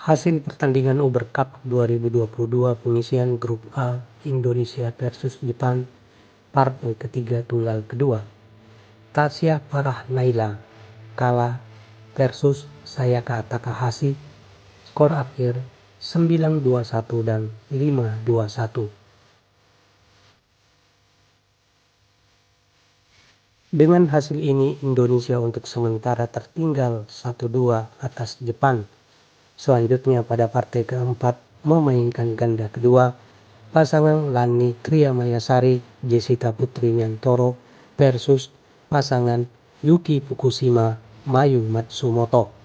Hasil pertandingan Uber Cup 2022 penyisihan Grup A Indonesia versus Jepang partai ketiga tunggal kedua. Tasya Farah Naila kalah versus Sayaka Takahashi, skor akhir 9-21 dan 5-21. Dengan hasil ini Indonesia untuk sementara tertinggal 1-2 atas Jepang. Selanjutnya pada partai keempat memainkan ganda kedua, pasangan Lani Triamayasari Jessica Putri Nyantoro versus pasangan Yuki Fukushima Mayu Matsumoto.